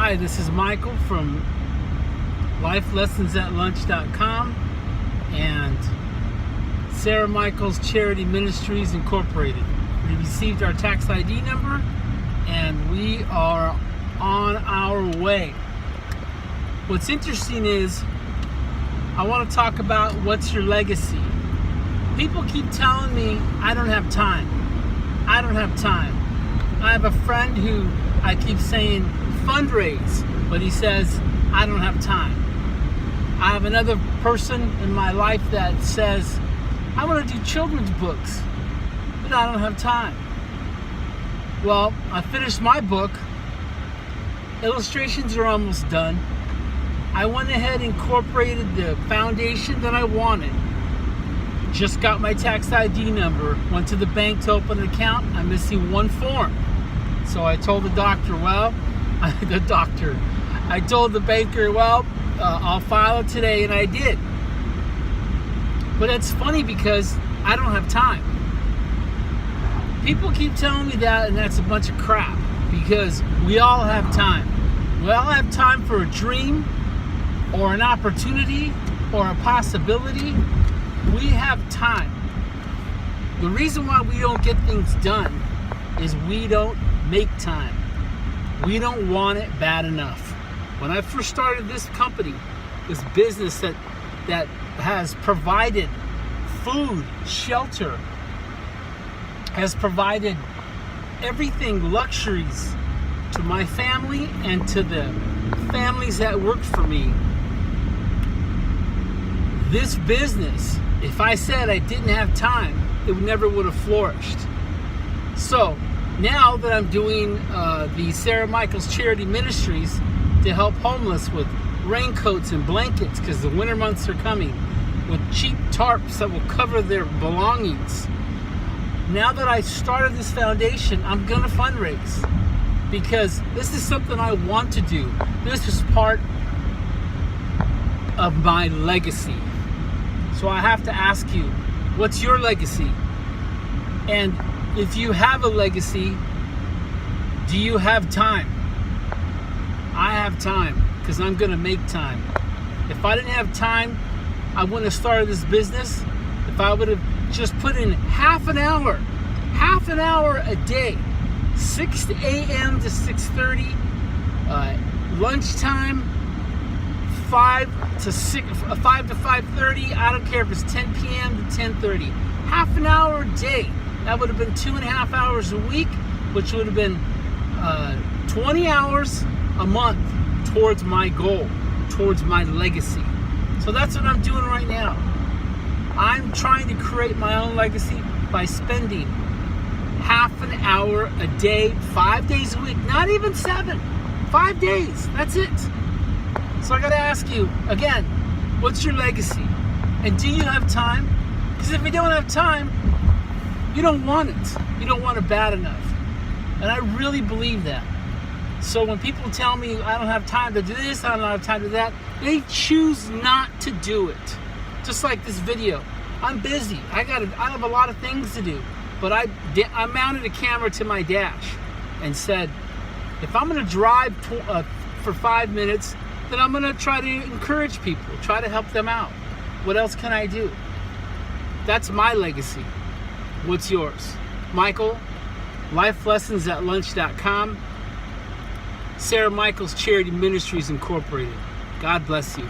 Hi, this is Michael from LifeLessonsAtLunch.com and Sarah Michaels Charity Ministries Incorporated. We received our tax ID number and we are on our way. What's interesting is I want to talk about what's your legacy. People keep telling me I don't have time. I don't have time. I have a friend who I keep saying fundraise, but he says I don't have time. I have another person in my life that says I want to do children's books, but I don't have time. Well, I finished my book. Illustrations are almost done. I went ahead and incorporated the foundation that I wanted. Just got my tax ID number, went to the bank to open an account. I'm missing one form. So I told the doctor, I told the banker, I'll file it today, and I did. But it's funny because I don't have time. People keep telling me that, and that's a bunch of crap, because we all have time. We all have time for a dream, or an opportunity, or a possibility. We have time. The reason why we don't get things done is we don't make time. We don't want it bad enough. When I first started this company, this business that has provided food, shelter, has provided everything, luxuries to my family and to the families that work for me. This business, if I said I didn't have time, it never would have flourished. So now that I'm doing the Sarah Michaels Charity Ministries to help homeless with raincoats and blankets, because the winter months are coming, with cheap tarps that will cover their belongings. Now that I started this foundation, I'm gonna fundraise, because this is something I want to do. This is part of my legacy. So I have to ask you, what's your legacy? And if you have a legacy, do you have time? I have time, because I'm gonna make time. If I didn't have time, I wouldn't have started this business. If I would have just put in half an hour a day, 6 a.m. to 6:30, lunchtime, 5 to 5:30. I don't care if it's 10 p.m. to 10:30. Half an hour a day. That would have been 2.5 hours a week, which would have been 20 hours a month towards my goal, towards my legacy. So that's what I'm doing right now. I'm trying to create my own legacy by spending half an hour a day, 5 days a week, not even 7, 5 days. That's it. So I gotta ask you again, what's your legacy? And do you have time? Because if you don't have time, you don't want it. You don't want it bad enough. And I really believe that. So when people tell me I don't have time to do this, I don't have time to do that, they choose not to do it. Just like this video. I'm busy. I have a lot of things to do. But I mounted a camera to my dash and said, if I'm going to drive for 5 minutes, then I'm going to try to encourage people, try to help them out. What else can I do? That's my legacy. What's yours? Michael, LifeLessonsAtLunch.com, Sarah Michaels Charity Ministries Incorporated. God bless you.